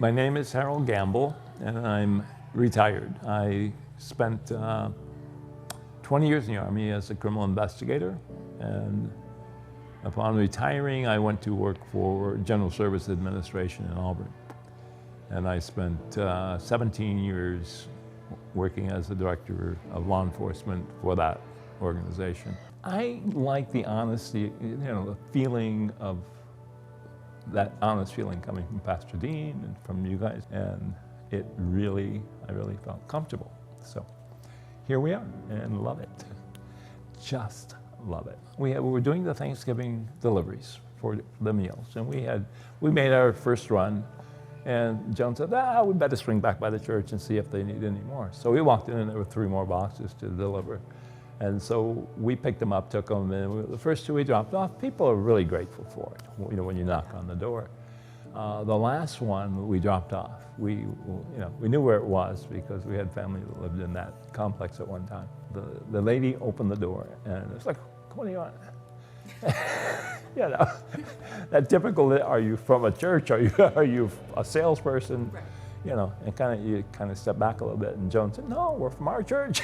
My name is Harold Gamble, and I'm retired. I spent 20 years in the Army as a criminal investigator, and upon retiring, I went to work for General Service Administration in Auburn. And I spent 17 years working as the director of law enforcement for that organization. I like the honesty, the feeling of that honest feeling coming from Pastor Dean and from you guys, and I really felt comfortable. So here we are, and love it. Just love it. We were doing the Thanksgiving deliveries for the meals, and we made our first run, and Joan said, we better swing back by the church and see if they need any more. So we walked in, and there were 3 more boxes to deliver. And so we picked them up, took them, and the first 2 we dropped off, people are really grateful for it, when you knock on the door. The last one we dropped off, we knew where it was because we had family that lived in that complex at one time. The lady opened the door, and it's like, what do you want? That typical, are you from a church? Are you a salesperson? Right. And you kind of step back a little bit, and Joan said, no, we're from our church.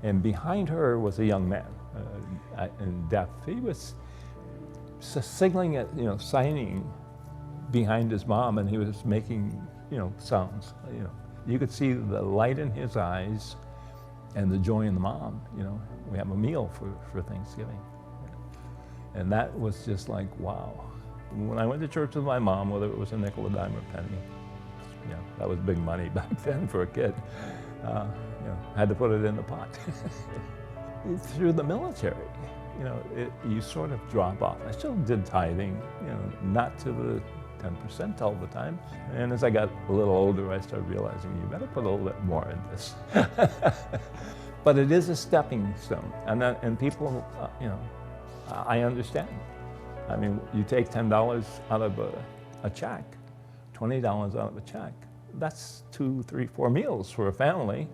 And behind her was a young man in deaf. He was signaling at, signing behind his mom, and he was making, sounds. You could see the light in his eyes and the joy in the mom. We have a meal for Thanksgiving. And that was just like, wow. When I went to church with my mom, whether it was a nickel, a dime, or a penny, that was big money back then for a kid. Had to put it in the pot. Through the military, you sort of drop off. I still did tithing, not to the 10% all the time. And as I got a little older, I started realizing you better put a little bit more in this. But it is a stepping stone, and people, I understand. I mean, you take $10 out of a check, $20 out of a check. That's 2, 3, 4 meals for a family.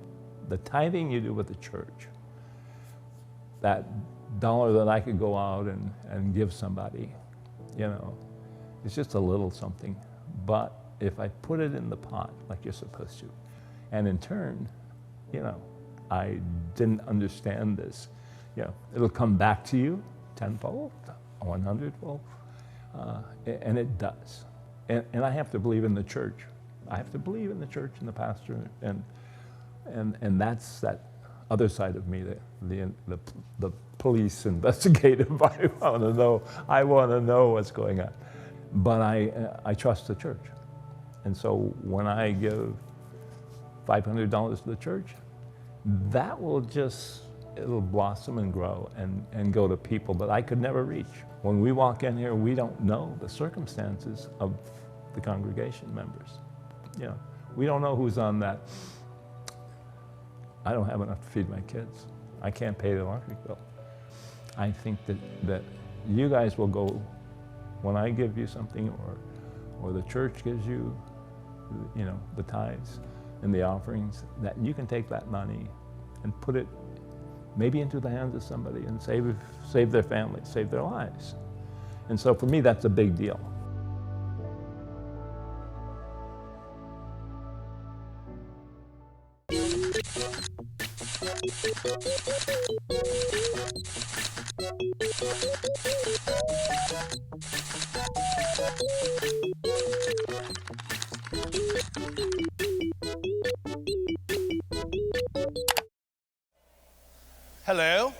The tithing you do with the church, that dollar that I could go out and give somebody, it's just a little something. But if I put it in the pot like you're supposed to, and in turn, I didn't understand this, it'll come back to you tenfold, 100-fold, and it does. And I have to believe in the church. I have to believe in the church and the pastor, and that's that other side of me, the police investigative. I want to know what's going on. But I trust the church. And so when I give $500 to the church, that will it'll blossom and grow and go to people that I could never reach. When we walk in here, we don't know the circumstances of the congregation members. We don't know who's on that. I don't have enough to feed my kids. I can't pay the electric bill. I think that you guys will go, when I give you something, or the church gives you, the tithes and the offerings, that you can take that money and put it maybe into the hands of somebody and save their family, save their lives. And so for me, that's a big deal. Hello.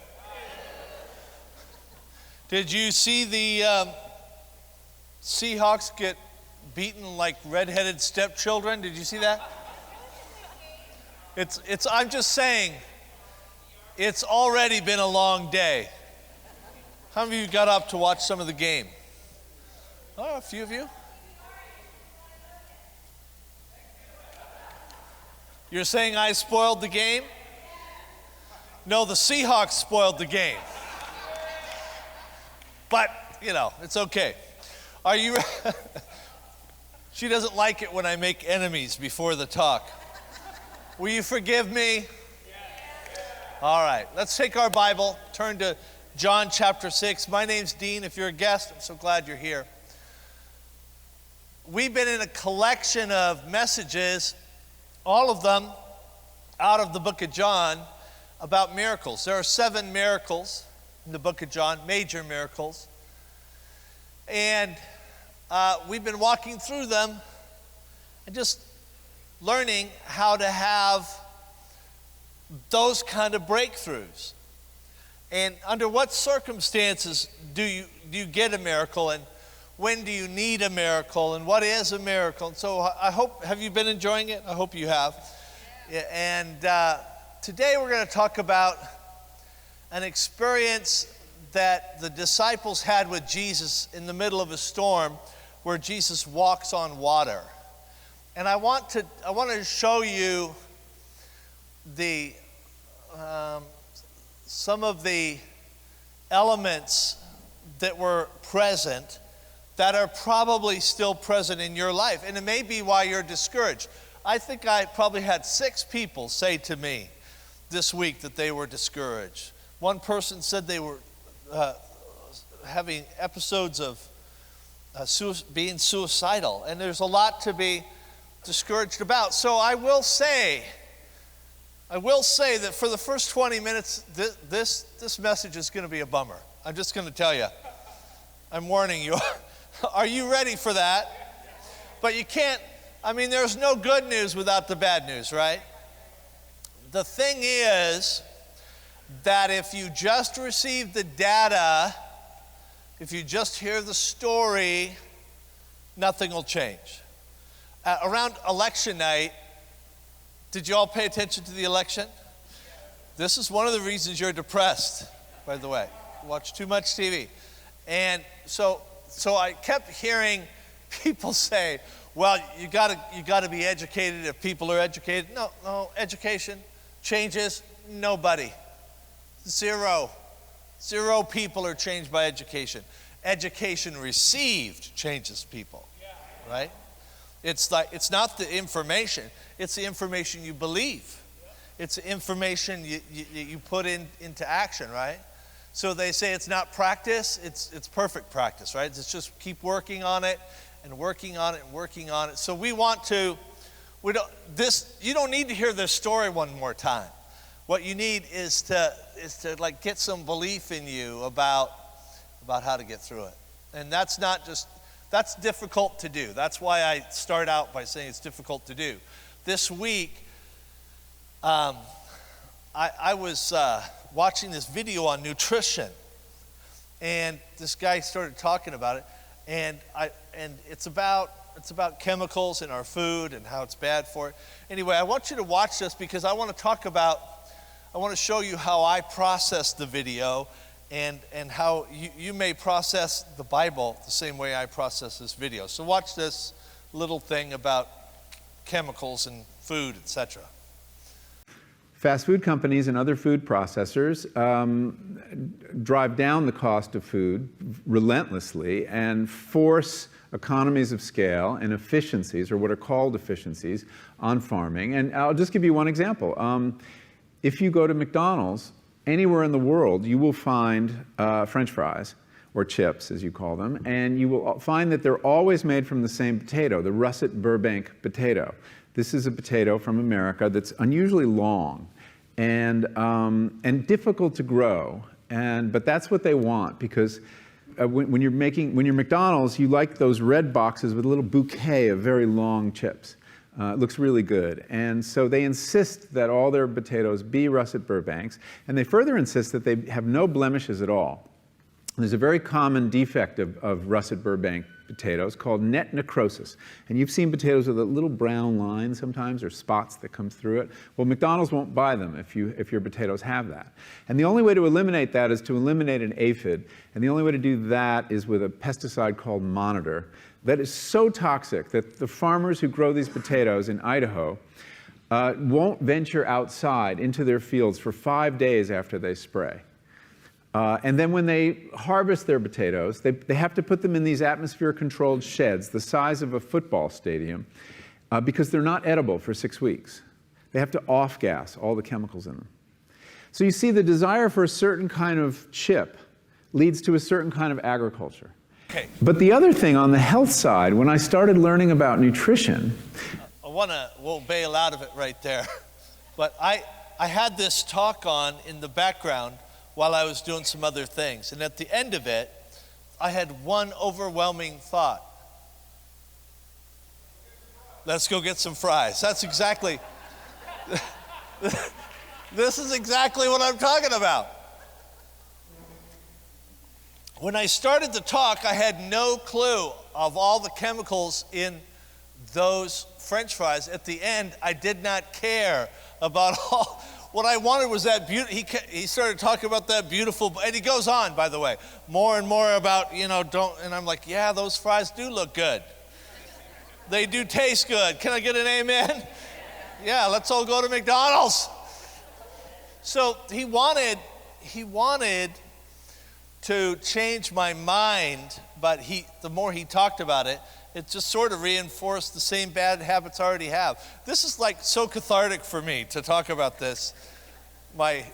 Did you see the Seahawks get beaten like redheaded stepchildren? Did you see that? I'm just saying, it's already been a long day. How many of you got up to watch some of the game? Oh, a few of you. You're saying I spoiled the game? No, the Seahawks spoiled the game. But, it's okay. Are you... She doesn't like it when I make enemies before the talk. Will you forgive me? All right, let's take our Bible, turn to John chapter 6. My name's Dean. If you're a guest, I'm so glad you're here. we've been in a collection of messages, all of them out of the book of John, about miracles. There are 7 miracles in the book of John, major miracles. And we've been walking through them and just learning how to have those kind of breakthroughs. And under what circumstances do you get a miracle, and when do you need a miracle, and what is a miracle? And so I hope, have you been enjoying it? I hope you have. And today we're going to talk about an experience that the disciples had with Jesus in the middle of a storm, where Jesus walks on water. And I want to show you the some of the elements that were present that are probably still present in your life, and it may be why you're discouraged. I think I probably had 6 people say to me this week that they were discouraged. One person said they were having episodes of being suicidal, and there's a lot to be discouraged about. So I will say that for the first 20 minutes, this message is going to be a bummer. I'm just going to tell you. I'm warning you. Are you ready for that? But you can't, there's no good news without the bad news, right? The thing is that if you just receive the data, if you just hear the story, nothing will change. Around election night, did you all pay attention to the election? This is one of the reasons you're depressed, by the way. You watch too much TV. And so I kept hearing people say, well, you gotta be educated if people are educated. No, education changes nobody. Zero people are changed by education. Education received changes people, right? It's not the information, it's the information you believe. It's the information you put into action, right? So they say it's not practice, it's perfect practice, right? It's just keep working on it and working on it and working on it. So you don't need to hear this story one more time. What you need is to get some belief in you about how to get through it. And that's difficult to do. That's why I start out by saying it's difficult to do. This week, I was watching this video on nutrition, and this guy started talking about it, and it's about chemicals in our food and how it's bad for it. Anyway, I want you to watch this because I want to show you how I process the video and how you may process the Bible the same way I process this video. So watch this little thing about chemicals in food, etc. Fast food companies and other food processors drive down the cost of food relentlessly and force economies of scale and efficiencies, or what are called efficiencies, on farming. And I'll just give you one example. If you go to McDonald's, anywhere in the world, you will find French fries, or chips as you call them, and you will find that they're always made from the same potato, the russet Burbank potato. This is a potato from America that's unusually long and difficult to grow, but that's what they want, because when you're McDonald's, you like those red boxes with a little bouquet of very long chips. It looks really good. And so they insist that all their potatoes be russet Burbanks, and they further insist that they have no blemishes at all. There's a very common defect of russet Burbank potatoes called net necrosis. And you've seen potatoes with a little brown line sometimes, or spots that come through it. Well, McDonald's won't buy them if your potatoes have that. And the only way to eliminate that is to eliminate an aphid. And the only way to do that is with a pesticide called Monitor that is so toxic that the farmers who grow these potatoes in Idaho won't venture outside into their fields for 5 days after they spray. And then when they harvest their potatoes, they have to put them in these atmosphere-controlled sheds the size of a football stadium because they're not edible for 6 weeks. They have to off-gas all the chemicals in them. So you see, the desire for a certain kind of chip leads to a certain kind of agriculture. Okay. But the other thing on the health side, when I started learning about nutrition, we'll bail out of it right there. But I had this talk on in the background while I was doing some other things. And at the end of it, I had one overwhelming thought. Let's go get some fries. That's exactly, this is exactly what I'm talking about. When I started the talk, I had no clue of all the chemicals in those French fries. At the end, I did not care about all. What I wanted was that he started talking about that beautiful, and he goes on, by the way, more and more about, and I'm like, yeah, those fries do look good. They do taste good. Can I get an amen? Yeah, let's all go to McDonald's. So he wanted to change my mind, but the more he talked about it, it just sort of reinforced the same bad habits I already have. This is like so cathartic for me to talk about this, my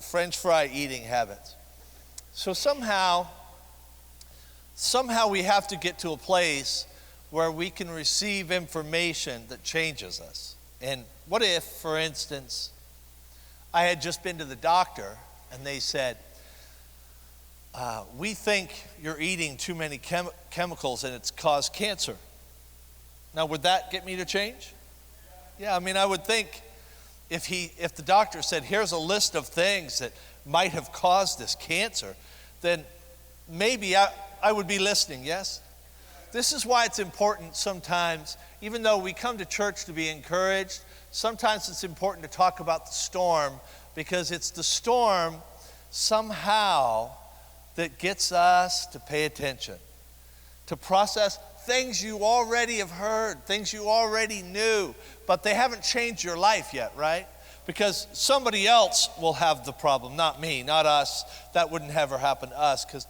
French fry eating habits. So somehow we have to get to a place where we can receive information that changes us. And what if, for instance, I had just been to the doctor and they said, we think you're eating too many chemicals and it's caused cancer. Now, would that get me to change? Yeah, I would think if the doctor said, here's a list of things that might have caused this cancer, then maybe I would be listening, yes? This is why it's important sometimes, even though we come to church to be encouraged, sometimes it's important to talk about the storm, because it's the storm somehow that gets us to pay attention, to process things you already have heard, things you already knew, but they haven't changed your life yet, right? Because somebody else will have the problem, not me, not us. That wouldn't ever happen to us, because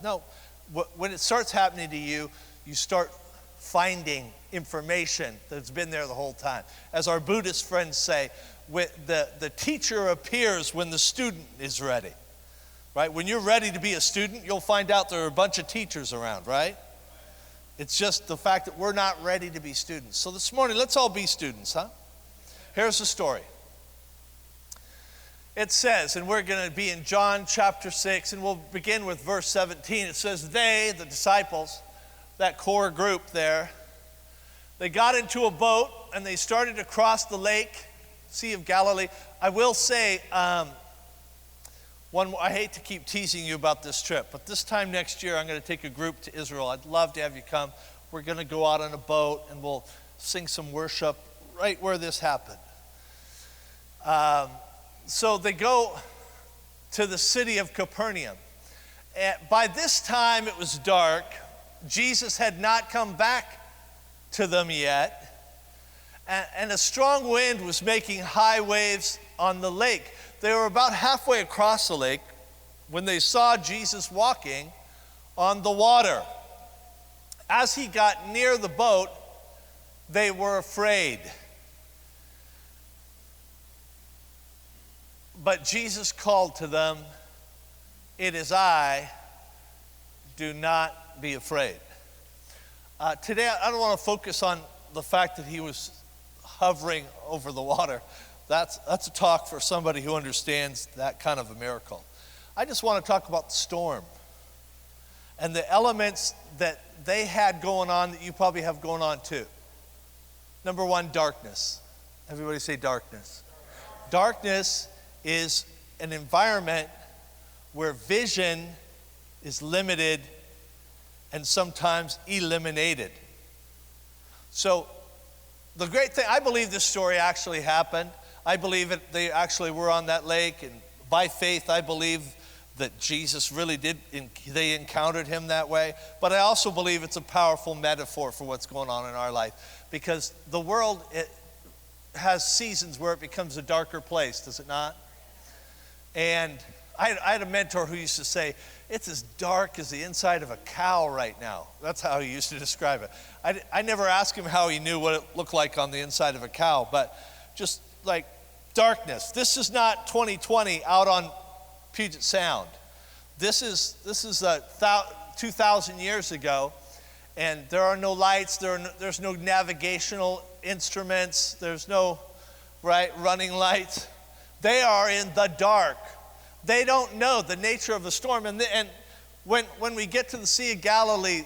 when it starts happening to you, you start finding information that's been there the whole time. As our Buddhist friends say, the teacher appears when the student is ready. Right? When you're ready to be a student, you'll find out there are a bunch of teachers around, right? It's just the fact that we're not ready to be students. So this morning, let's all be students, huh? Here's the story. It says, and we're going to be in John chapter 6, and we'll begin with verse 17. It says, they, the disciples, that core group there, they got into a boat and they started to cross the lake, Sea of Galilee. I will say, I hate to keep teasing you about this trip, but this time next year I'm going to take a group to Israel. I'd love to have you come. We're going to go out on a boat and we'll sing some worship right where this happened. So they go to the city of Capernaum. By this time it was dark. Jesus had not come back to them yet. And a strong wind was making high waves on the lake. They were about halfway across the lake when they saw Jesus walking on the water. As he got near the boat, they were afraid. But Jesus called to them, "It is I, do not be afraid." Today, I don't want to focus on the fact that he was hovering over the water. That's a talk for somebody who understands that kind of a miracle. I just want to talk about the storm and the elements that they had going on that you probably have going on too. Number one, darkness. Everybody say darkness. Darkness is an environment where vision is limited and sometimes eliminated. So the great thing, I believe this story actually happened. I believe they actually were on that lake, and by faith I believe that Jesus really did, they encountered him that way. But I also believe it's a powerful metaphor for what's going on in our life, because the world, it has seasons where it becomes a darker place, does it not? And I had a mentor who used to say, it's as dark as the inside of a cow right now. That's how he used to describe it. I never asked him how he knew what it looked like on the inside of a cow, but just like darkness. This is not 2020 out on Puget Sound. This is 2,000 years ago, and there are no lights, there's no navigational instruments, there's no running lights. They are in the dark. They don't know the nature of the storm. And when we get to the Sea of Galilee,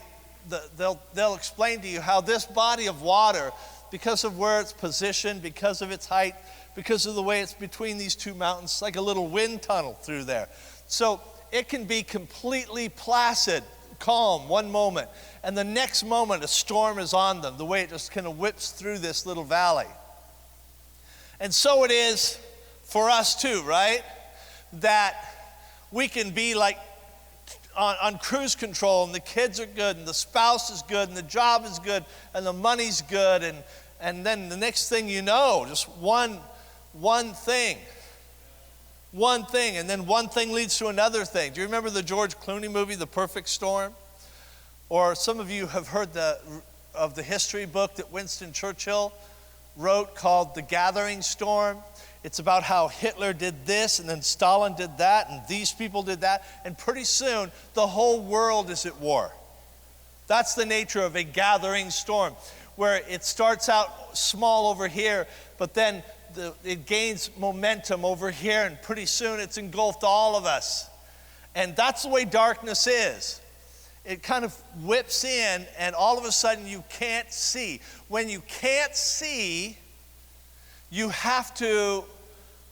they'll explain to you how this body of water, because of where it's positioned, because of its height, because of the way it's between these two mountains, like a little wind tunnel through there. So it can be completely placid, calm one moment, and the next moment a storm is on them, the way it just kind of whips through this little valley. And so it is for us too, right? That we can be like on cruise control, and the kids are good, and the spouse is good, and the job is good, and the money's good, and then the next thing you know, just one thing, and then one thing leads to another thing. Do you remember the George Clooney movie, The Perfect Storm? Or some of you have heard of the history book that Winston Churchill wrote called The Gathering Storm. It's about how Hitler did this, and then Stalin did that, and these people did that, and pretty soon the whole world is at war. That's the nature of a gathering storm, where it starts out small over here, but then it gains momentum over here, and pretty soon it's engulfed all of us. And that's the way darkness is. It kind of whips in, and all of a sudden you can't see. When you can't see, you have to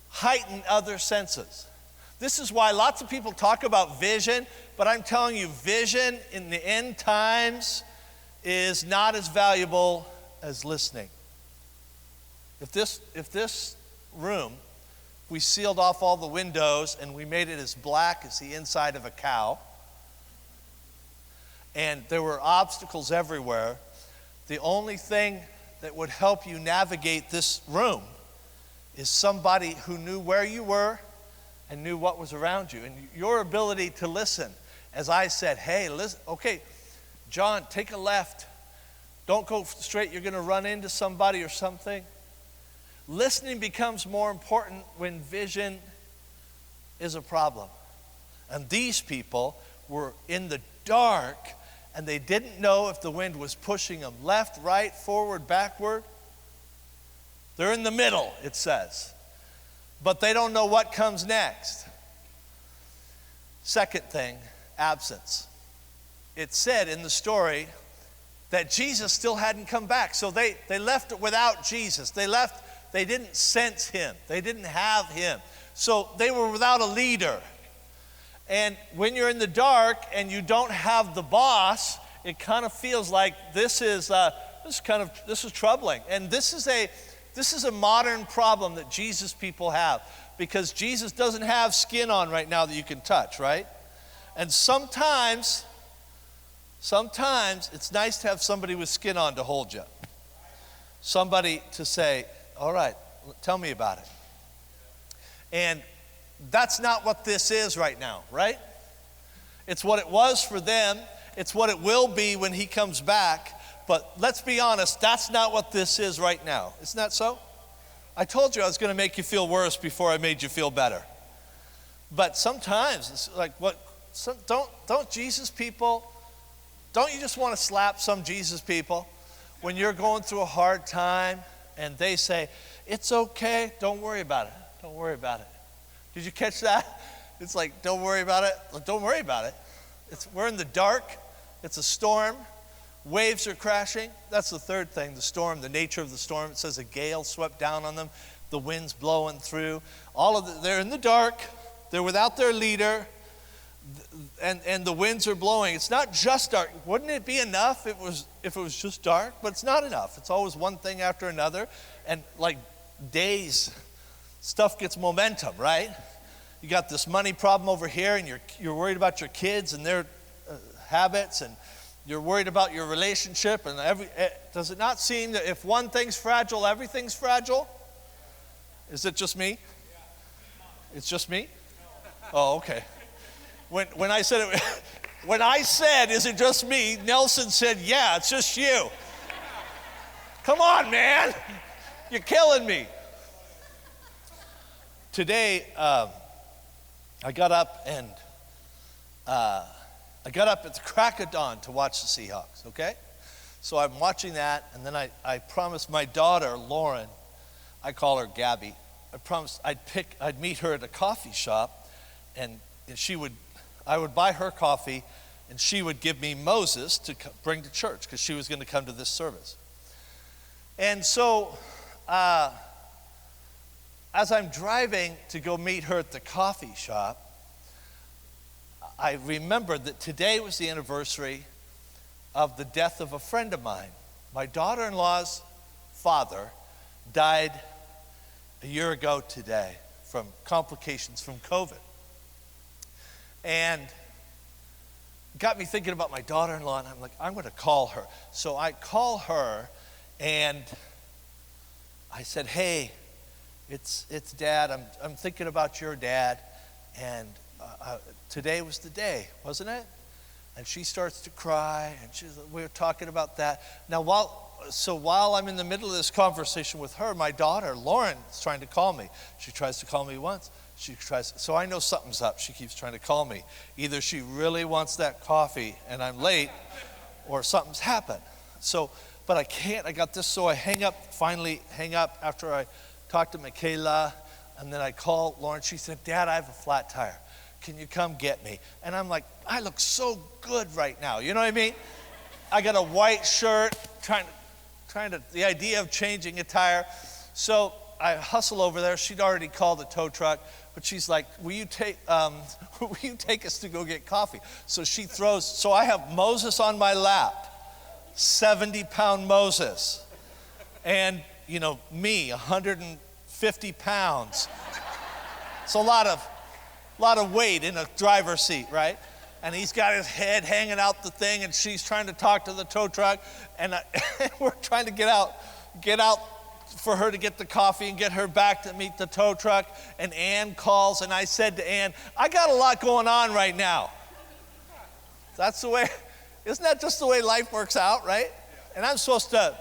heighten other senses. This is why lots of people talk about vision, but I'm telling you, vision in the end times is not as valuable as listening. If this room, we sealed off all the windows and we made it as black as the inside of a cow, and there were obstacles everywhere, the only thing that would help you navigate this room is somebody who knew where you were and knew what was around you. And your ability to listen, as I said, hey, listen, okay, John, take a left. Don't go straight, you're gonna run into somebody or something. Listening becomes more important when vision is a problem. And these people were in the dark, and they didn't know if the wind was pushing them left, right, forward, backward. They're in the middle, it says. But they don't know what comes next. Second thing, absence. It said in the story that Jesus still hadn't come back. So they left it without Jesus. They didn't sense him. They didn't have him. So they were without a leader. And when you're in the dark and you don't have the boss, it kind of feels like this is troubling. And this is a modern problem that Jesus people have, because Jesus doesn't have skin on right now that you can touch, right? And sometimes it's nice to have somebody with skin on to hold you. Somebody to say, all right, tell me about it. And that's not what this is right now, right? It's what it was for them. It's what it will be when he comes back. But let's be honest, that's not what this is right now. Isn't that so? I told you I was going to make you feel worse before I made you feel better. But sometimes it's like, don't Jesus people, don't you just want to slap some Jesus people when you're going through a hard time and they say, it's okay, don't worry about it, don't worry about it. Did you catch that? It's like, don't worry about it. Like, don't worry about it. We're in the dark. It's a storm. Waves are crashing. That's the third thing, the storm, the nature of the storm. It says a gale swept down on them. The wind's blowing through. They're in the dark. They're without their leader. And the winds are blowing. It's not just dark. Wouldn't it be enough if it was just dark? But it's not enough. It's always one thing after another. And like days, stuff gets momentum, right? You got this money problem over here, and you're worried about your kids and their habits, and you're worried about your relationship. And does it not seem that if one thing's fragile, everything's fragile? Is it just me? It's just me? Oh, okay. When I said it, when I said, is it just me? Nelson said, yeah, it's just you. Come on, man. You're killing me. Today, I got up and I got up at the crack of dawn to watch the Seahawks, okay? So I'm watching that, and then I promised my daughter, Lauren, I call her Gabby, I promised I'd meet her at a coffee shop, and I would buy her coffee, and she would give me Moses to bring to church, because she was going to come to this service. And so, as I'm driving to go meet her at the coffee shop, I remembered that today was the anniversary of the death of a friend of mine. My daughter-in-law's father died a year ago today from complications from COVID. And it got me thinking about my daughter-in-law, and I'm like, I'm going to call her. So I call her, and I said, hey, it's Dad. I'm thinking about your dad, and today was the day, wasn't it? And she starts to cry, and we were talking about that. Now, while I'm in the middle of this conversation with her, my daughter, Lauren, is trying to call me. She tries to call me once. So I know something's up. She keeps trying to call me. Either she really wants that coffee, and I'm late, or something's happened. But I can't. I got this, so I finally hang up after I talk to Michaela, and then I call Lauren. She said, Dad, I have a flat tire. Can you come get me? And I'm like, I look so good right now. You know what I mean? I got a white shirt, the idea of changing a tire. So I hustle over there. She'd already called the tow truck, but she's like, will you take us to go get coffee? So so I have Moses on my lap, 70-pound Moses. And, me, 150 pounds. It's a lot of weight in a driver's seat, right? And he's got his head hanging out the thing, and she's trying to talk to the tow truck, and we're trying to get out for her to get the coffee and get her back to meet the tow truck. And Ann calls, and I said to Ann, I got a lot going on right now. Isn't that just the way life works out, right? And I'm supposed to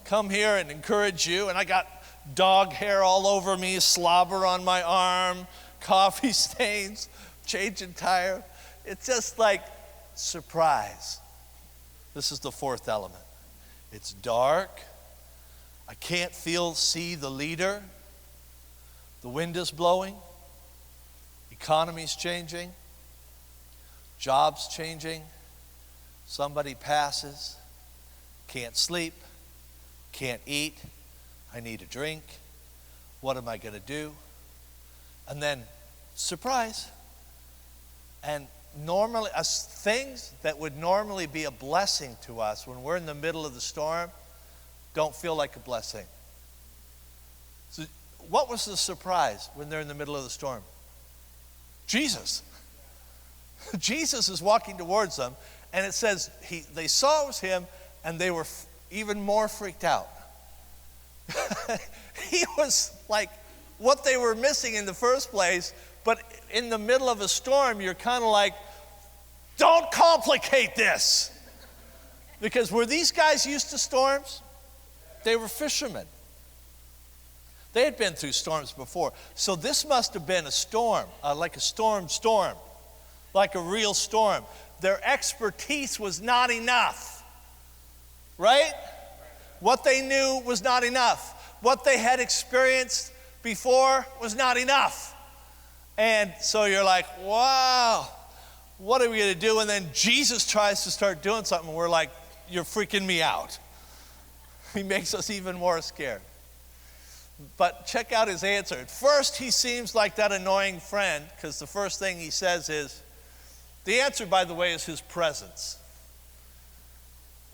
come here and encourage you, and I got dog hair all over me, slobber on my arm, coffee stains, changing tire. It's just like surprise. This is the fourth element. It's dark. I can't see the leader. The wind is blowing. Economy's changing. Job's changing. Somebody passes. Can't sleep. Can't eat. I need a drink. What am I going to do? And then, surprise. And normally, things that would normally be a blessing to us when we're in the middle of the storm don't feel like a blessing. So what was the surprise when they're in the middle of the storm? Jesus. Jesus is walking towards them, and it says they saw it was him, and they were even more freaked out. He was like what they were missing in the first place, but in the middle of a storm, you're kind of like, don't complicate this. Because were these guys used to storms? They were fishermen. They had been through storms before. So this must have been a storm, like a storm, like a real storm. Their expertise was not enough, right? What they knew was not enough. What they had experienced before was not enough. And so you're like, wow, what are we going to do? And then Jesus tries to start doing something, and we're like, you're freaking me out. He makes us even more scared. But check out his answer. At first, he seems like that annoying friend, because the first thing he says is, the answer, by the way, is his presence.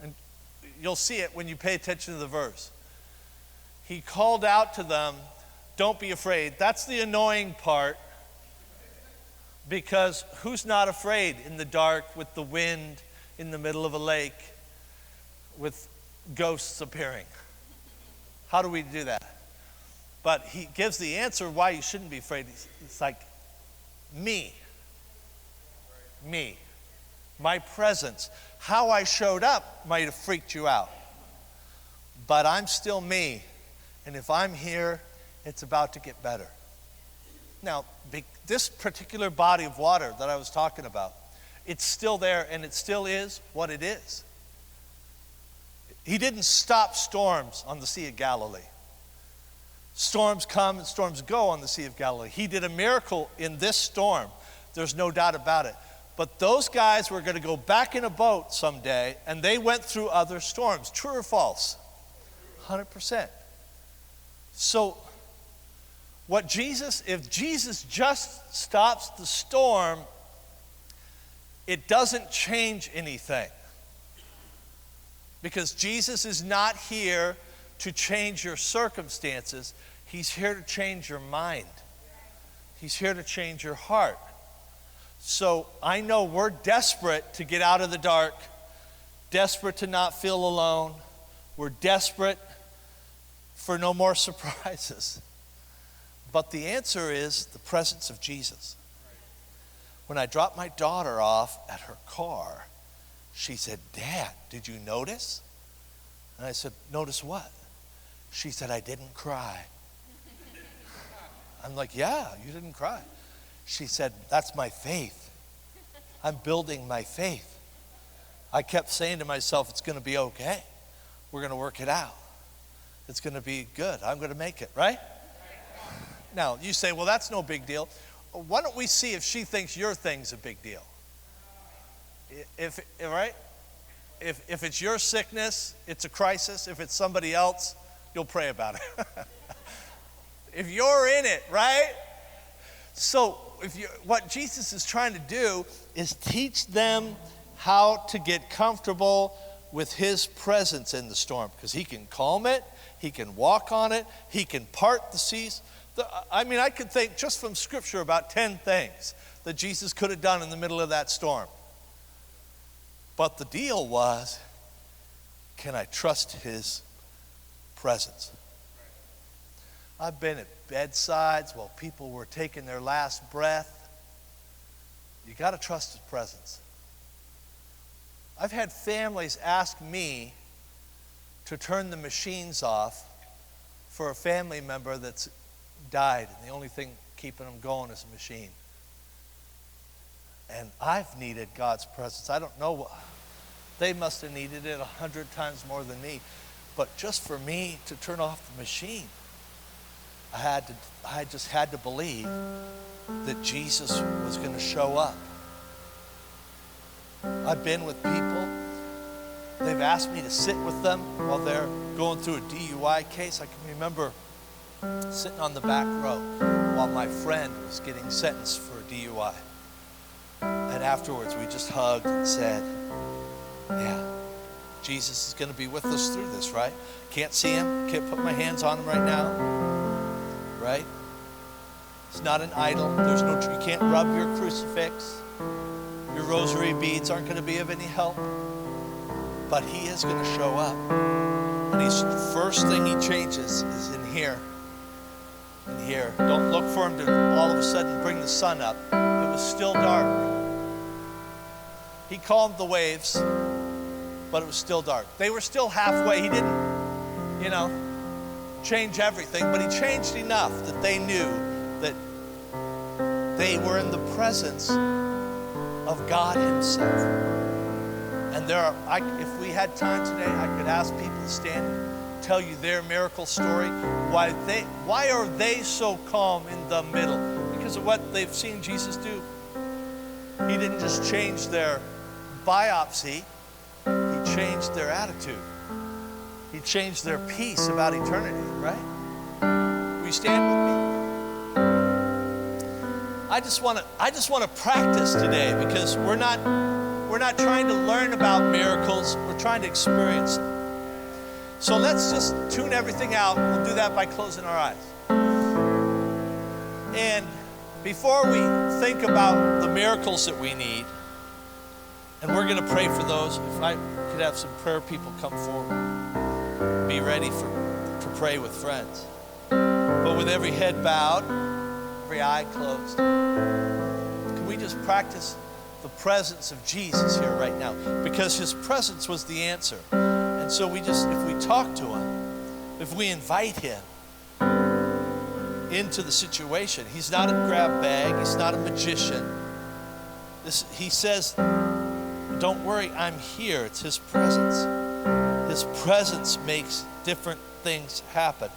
And you'll see it when you pay attention to the verse. He called out to them, don't be afraid. That's the annoying part, because who's not afraid in the dark with the wind in the middle of a lake with ghosts appearing? How do we do that? But he gives the answer why you shouldn't be afraid. It's like, me, my presence. How I showed up might have freaked you out, but I'm still me, and if I'm here, it's about to get better. Now, this particular body of water that I was talking about, It's still there, and it still is what it is. He didn't stop storms on the Sea of Galilee. Storms come and storms go on the Sea of Galilee. He did a miracle in this storm. There's no doubt about it. But those guys were going to go back in a boat someday, and they went through other storms. True or false? 100%. So, if Jesus just stops the storm, it doesn't change anything. Because Jesus is not here to change your circumstances. He's here to change your mind. He's here to change your heart. So I know we're desperate to get out of the dark, desperate to not feel alone. We're desperate for no more surprises. But the answer is the presence of Jesus. When I dropped my daughter off at her car, she said, "Dad, did you notice?" And I said, "Notice what?" She said, "I didn't cry." I'm like, "Yeah, you didn't cry." She said, "That's my faith. I'm building my faith." I kept saying to myself, it's going to be okay. We're going to work it out. It's going to be good. I'm going to make it, right? Now, you say, well, that's no big deal. Why don't we see if she thinks your thing's a big deal? Right? If it's your sickness, it's a crisis. If it's somebody else, you'll pray about it. If you're in it, right? So what Jesus is trying to do is teach them how to get comfortable with his presence in the storm, because he can calm it, he can walk on it, he can part the seas. I could think just from Scripture about 10 things that Jesus could have done in the middle of that storm. But the deal was, can I trust his presence? I've been at bedsides while people were taking their last breath. You got to trust his presence. I've had families ask me to turn the machines off for a family member that's died, and the only thing keeping them going is a machine. And I've needed God's presence. I don't know, they must have needed it 100 times more than me. But just for me to turn off the machine, I just had to believe that Jesus was going to show up. I've been with people, they've asked me to sit with them while they're going through a DUI case. I can remember sitting on the back row while my friend was getting sentenced for a DUI. And afterwards we just hugged and said, yeah, Jesus is going to be with us through this, right? Can't see him, can't put my hands on him right now, right? It's not an idol. You can't rub your crucifix. Your rosary beads aren't going to be of any help. But he is going to show up. And the first thing he changes is in here. In here. Don't look for him to all of a sudden bring the sun up. It was still dark. He calmed the waves, but it was still dark. They were still halfway. He didn't, change everything, but he changed enough that they knew that they were in the presence of God himself. And if we had time today, I could ask people to stand and tell you their miracle story. Why are they so calm in the middle? Because of what they've seen Jesus do. He didn't just change their biopsy, he changed their attitude. He changed their peace about eternity, right? Will you stand with me? I just want to practice today, because we're not trying to learn about miracles, we're trying to experience them. So let's just tune everything out. We'll do that by closing our eyes. And before we think about the miracles that we need, and we're going to pray for those, if I could have some prayer people come forward, be ready to pray with friends. But with every head bowed, every eye closed, can we just practice the presence of Jesus here right now? Because his presence was the answer. And so if we talk to him, if we invite him into the situation, he's not a grab bag, he's not a magician. He says, don't worry, I'm here. It's His presence. His presence makes different things happen.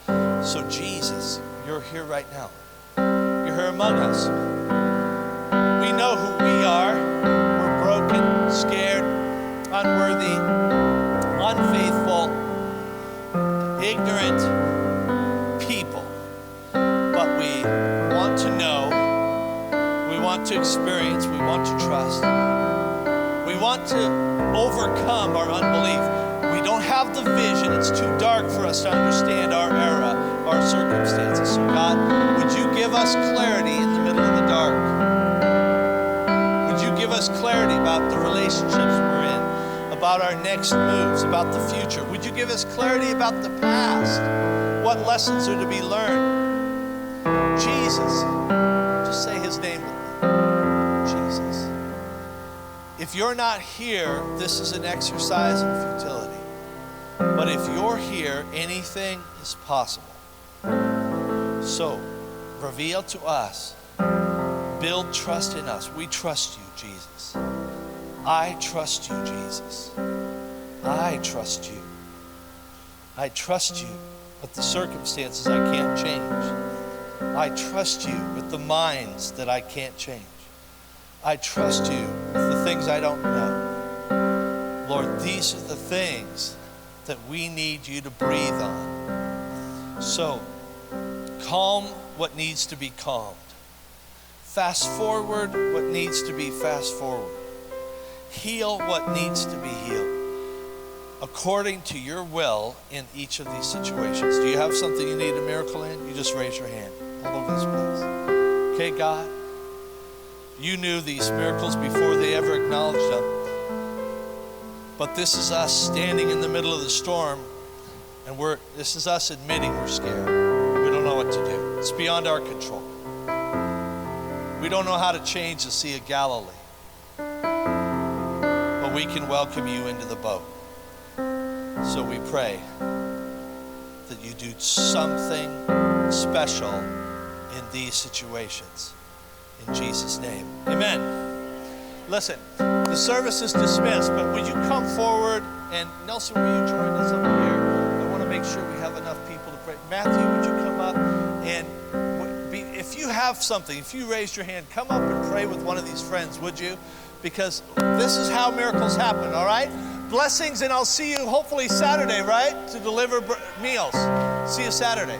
So Jesus, you're here right now. You're here among us. We know who we are. We're broken, scared, unworthy, unfaithful, ignorant people. But we want to know, we want to experience, we want to trust. We want to overcome our unbelief. We don't have the vision. It's too dark for us to understand our era, our circumstances. So God, would you give us clarity in the middle of the dark? Would you give us clarity about the relationships we're in, about our next moves, about the future? Would you give us clarity about the past? What lessons are to be learned? Jesus. Just say His name with me. Jesus. If you're not here, this is an exercise in futility. But if you're here, anything is possible. So, reveal to us. Build trust in us. We trust you, Jesus. I trust you, Jesus. I trust you. I trust you with the circumstances I can't change. I trust you with the minds that I can't change. I trust you with the things I don't know. Lord, these are the things that we need you to breathe on. So, calm what needs to be calmed. Fast forward what needs to be fast forward. Heal what needs to be healed. According to your will in each of these situations. Do you have something you need a miracle in? You just raise your hand all over this place. Okay, God, you knew these miracles before they ever acknowledged them. But this is us standing in the middle of the storm, and this is us admitting we're scared. We don't know what to do. It's beyond our control. We don't know how to change the Sea of Galilee. But we can welcome you into the boat. So we pray that you do something special in these situations. In Jesus' name, amen. Listen, the service is dismissed, but would you come forward? And Nelson, will you join us up here? I want to make sure we have enough people to pray. Matthew, would you come up? And if you have something, if you raised your hand, come up and pray with one of these friends, would you? Because this is how miracles happen, all right? Blessings, and I'll see you hopefully Saturday, right? To deliver meals. See you Saturday.